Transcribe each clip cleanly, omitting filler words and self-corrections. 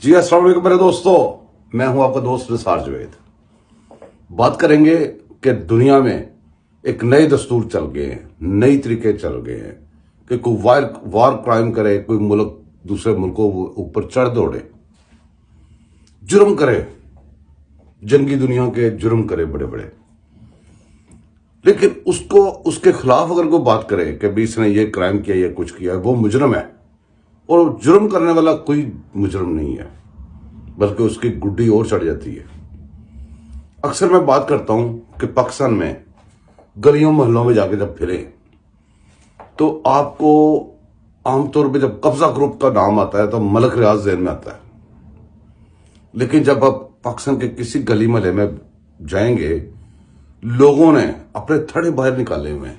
जी अस्सलाम वालेकुम मेरे दोस्तों, मैं हूं आपका दोस्त निसार जावेद। बात करेंगे कि दुनिया में एक नए दस्तूर चल गए हैं, नई तरीके चल गए हैं कि कोई वार क्राइम करे, कोई मुल्क दूसरे मुल्कों ऊपर चढ़ दौड़े, जुर्म करे, जंगी दुनिया के जुर्म करे बड़े बड़े। लेकिन उसको उसके खिलाफ अगर कोई बात करे कि भी इसने ये क्राइम किया, ये कुछ किया, वो मुजरम है। और जुर्म करने वाला कोई मुजरम नहीं है, बल्कि उसकी गुड्डी और चढ़ जाती है। अक्सर मैं बात करता हूं कि पाकिस्तान में गलियों मोहल्लों में जाके जब फिरे तो आपको आमतौर पे जब कब्जा ग्रुप का नाम आता है तो मलक रियाज ज़हन में आता है। लेकिन जब आप पाकिस्तान के किसी गली मोहल्ले में जाएंगे, लोगों ने अपने थड़े बाहर निकाले हुए हैं।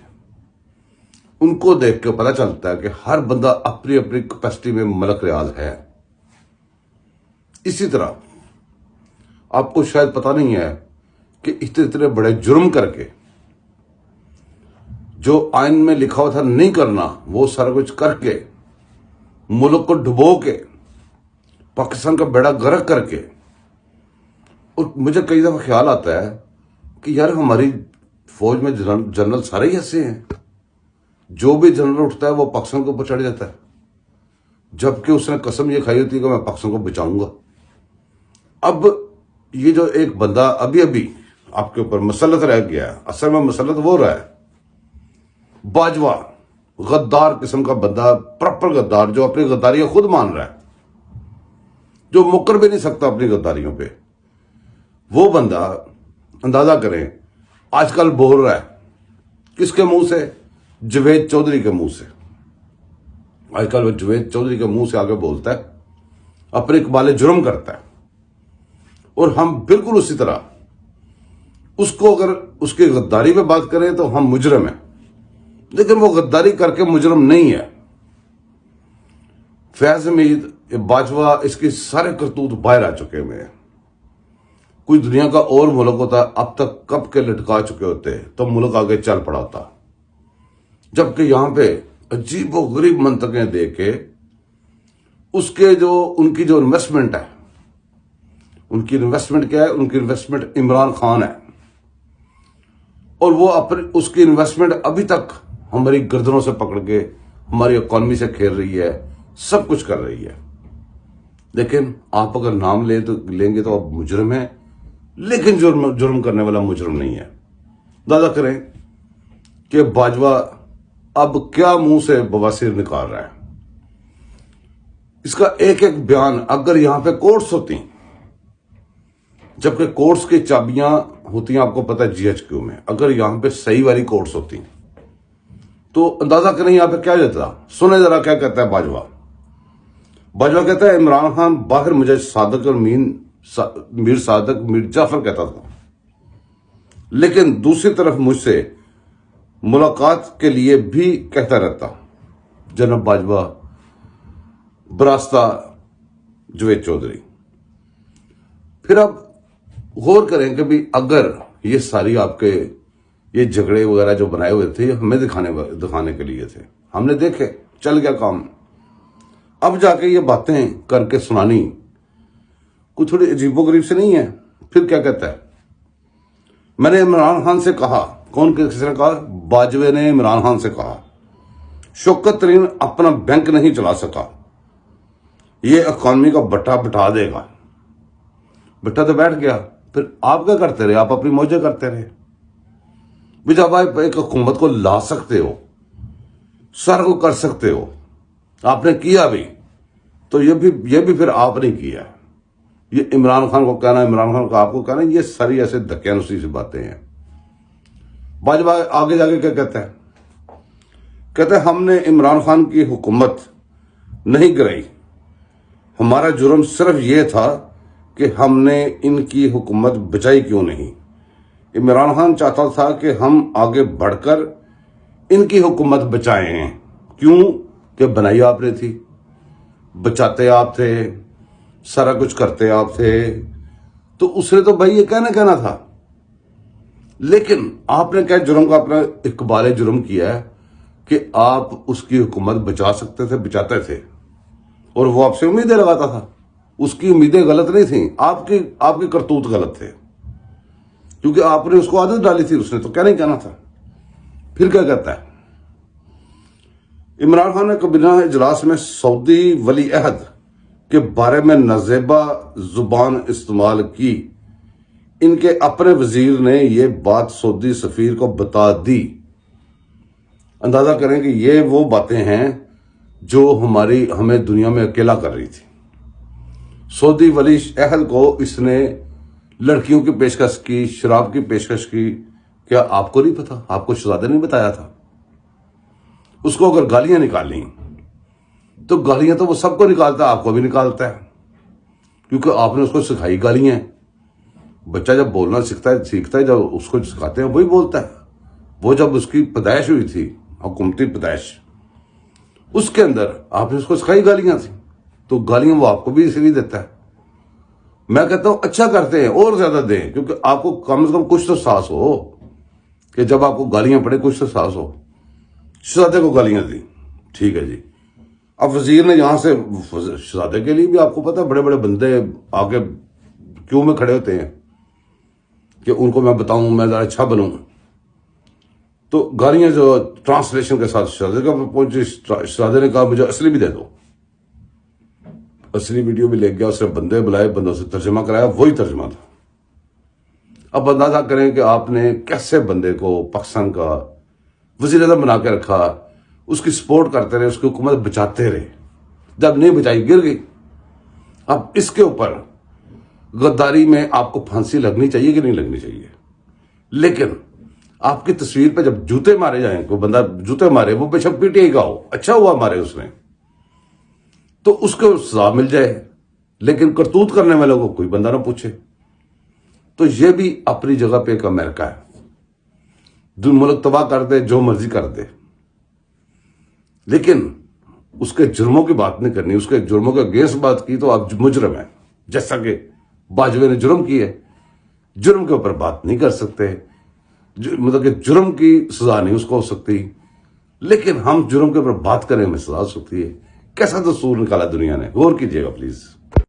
उनको देख के पता चलता है कि हर बंदा अपनी अपनी कैपेसिटी में मलक रियाज है। इसी तरह आपको शायद पता नहीं है कि इतने इतने बड़े जुर्म करके जो आइन में लिखा हुआ था नहीं करना, वो सारा कुछ करके मुल्क को डुबो के पाकिस्तान का बेड़ा गर्क करके। और मुझे कई दफा ख्याल आता है कि यार हमारी फौज में जनरल सारे ही ऐसे हैं, जो भी जनरल उठता है वो पाकिस्तान के ऊपर चढ़ जाता है, जबकि उसने कसम ये खाई होती है कि मैं पाकिस्तान को बचाऊंगा। अब ये जो एक बंदा अभी अभी आपके ऊपर मसलत रह गया है, असल में मसलत वो रहा है बाजवा, गद्दार किस्म का बंदा, प्रॉपर गद्दार, जो अपनी गद्दारियां खुद मान रहा है, जो मुकर भी नहीं सकता अपनी गद्दारियों पे। वो बंदा अंदाजा करें आजकल बोल रहा है किसके मुंह से? जवेद चौधरी के मुंह से। आजकल वो जवेद चौधरी के मुंह से आगे बोलता है, अपने इकबाल जुर्म करता है। और हम बिल्कुल उसी तरह उसको अगर उसकी गद्दारी पे बात करें तो हम मुजरम हैं, लेकिन वो गद्दारी करके मुजरम नहीं है। फैज हमीद, बाजवा, इसके सारे करतूत बाहर आ चुके हुए हैं। कोई दुनिया का और मुल्क होता अब तक कब के लटका चुके होते तो मुल्क आगे चल पड़ा होता। जबकि यहां पे अजीब व गरीब मंतकें दे के उसके जो उनकी जो इन्वेस्टमेंट है, उनकी इन्वेस्टमेंट क्या है? उनकी इन्वेस्टमेंट इमरान खान है। और वो अपनी उसकी इन्वेस्टमेंट अभी तक हमारी गर्दनों से पकड़ के हमारी इकॉनमी से खेल रही है, सब कुछ कर रही है। लेकिन आप अगर नाम लेंगे तो आप मुजरम है, लेकिन जुर्म करने वाला मुजरम नहीं है। दादा करें कि बाजवा अब क्या मुंह से बवासीर निकाल रहा है। इसका एक एक बयान अगर यहां पे कोर्ट्स होती, जबकि कोर्ट्स की चाबियां होती हैं आपको पता है जीएचक्यू में, अगर यहां पे सही वाली कोर्ट्स होती तो अंदाजा करें यहां पे क्या जाता। सुने जरा क्या कहता है बाजवा। बाजवा कहता है इमरान खान बाहर मुझे सादक और मीर सादक, मीर जाफर कहता था, लेकिन दूसरी तरफ मुझसे मुलाकात के लिए भी कहता रहता जनाब बाजवा बरास्ता जवेद चौधरी। फिर आप गौर करें कि भी अगर ये सारी आपके ये झगड़े वगैरह जो बनाए हुए थे हमें दिखाने के लिए थे, हमने देखे, चल गया काम। अब जाके ये बातें करके सुनानी कुछ थोड़ी अजीबोगरीब से नहीं है। फिर क्या कहता है, मैंने इमरान खान से कहा, कौन किसने कहा? बाजवे ने इमरान खान से कहा शौकत तरीन अपना बैंक नहीं चला सका, ये इकॉनमी का बट्टा बिठा देगा। बट्टा तो बैठ गया, फिर आप क्या करते रहे? आप अपनी मौजें करते रहे। जब आप एक हुकूमत को ला सकते हो, सारा को कर सकते हो, आपने किया भी, तो ये भी फिर आपने किया। ये इमरान खान को कहना, इमरान खान को आपको कहना, ये सारी ऐसे धक्यानुसी सी बातें हैं। बाजवा आगे जाके क्या कहता है? कहते हैं हमने इमरान खान की हुकूमत नहीं गिराई, हमारा जुर्म सिर्फ ये था कि हमने इनकी हुकूमत बचाई क्यों नहीं। इमरान खान चाहता था कि हम आगे बढ़कर इनकी हुकूमत बचाएं हैं। क्यों? कि बनाई आपने थी, बचाते आप थे, सारा कुछ करते आप थे, तो उसने तो भाई ये कहना था। लेकिन आपने क्या जुर्म का अपना इकबाल जुर्म किया है कि आप उसकी हुकूमत बचा सकते थे, बचाते थे, और वो आपसे उम्मीदें लगाता था। उसकी उम्मीदें गलत नहीं थी, आपके करतूत गलत थे, क्योंकि आपने उसको आदत डाली थी, उसने तो क्या नहीं कहना था। फिर क्या कहता है, इमरान खान ने कबीना इजलास में सऊदी वली अहद के बारे में नाजेबा जुबान इस्तेमाल की। इनके अपने वजीर ने यह बात सऊदी सफीर को बता दी। अंदाजा करें कि ये वो बातें हैं जो हमें दुनिया में अकेला कर रही थी। सऊदी वली अहद को इसने लड़कियों की पेशकश की, शराब की पेशकश की। क्या आपको नहीं पता? आपको शहजादे ने बताया था? उसको अगर गालियां निकाली तो गालियां तो वो सबको निकालता है, आपको भी निकालता है, क्योंकि आपने उसको सिखाई गालियां। बच्चा जब बोलना सीखता है, जब उसको सिखाते हैं वही बोलता है। वो जब उसकी पैदाइश हुई थी, हुकूमती पैदाइश, उसके अंदर आपने उसको सिखाई गालियां थी, तो गालियां वो आपको भी इसलिए देता है। मैं कहता हूं अच्छा करते हैं और ज्यादा दें, क्योंकि आपको कम से कम कुछ तो साहस हो कि जब आपको गालियां पड़े कुछ तो साहस हो। शहजादे को गालियां दी, ठीक है जी। अब वजीर ने यहां से, शहजादे के लिए भी आपको पता है बड़े बड़े बंदे आके क्यों में खड़े होते हैं कि उनको मैं बताऊं, मैं जरा अच्छा बनूं। तो गालियां जो ट्रांसलेशन के साथ शहजादे का पहुंची, शहजादे ने कहा मुझे असली भी दे दो। असली वीडियो भी ले गया, उसने बंदे बुलाए, बंदों से तर्जमा कराया, वही तर्जमा था। अब अंदाजा करें कि आपने कैसे बंदे को पाकिस्तान का वज़ीर आज़म बना के रखा, उसकी सपोर्ट करते रहे, उसकी हुकूमत बचाते रहे, जब नहीं बचाई गिर गई। अब इसके ऊपर गद्दारी में आपको फांसी लगनी चाहिए कि नहीं लगनी चाहिए? लेकिन आपकी तस्वीर पे जब जूते मारे जाएं, कोई बंदा जूते मारे, वो बेशक पीटीआई का हो, अच्छा हुआ मारे उसने, तो उसको सजा मिल जाए, लेकिन करतूत करने वालों को कोई बंदा ना पूछे। तो ये भी अपनी जगह पे एक अमेरिका है, जो मुल्क तबाह कर दे, जो मर्जी कर दे, लेकिन उसके जुर्मों की बात नहीं करनी। उसके जुर्मों के अगेंस्ट बात की तो आप मुजरम है, जैसा कि बाजवे ने जुर्म की है। जुर्म के ऊपर बात नहीं कर सकते, मतलब कि जुर्म की सजा नहीं उसको हो सकती, लेकिन हम जुर्म के ऊपर बात करें, हमें सजा हो सकती है। कैसा दस्तूर निकाला दुनिया ने, गौर कीजिएगा प्लीज।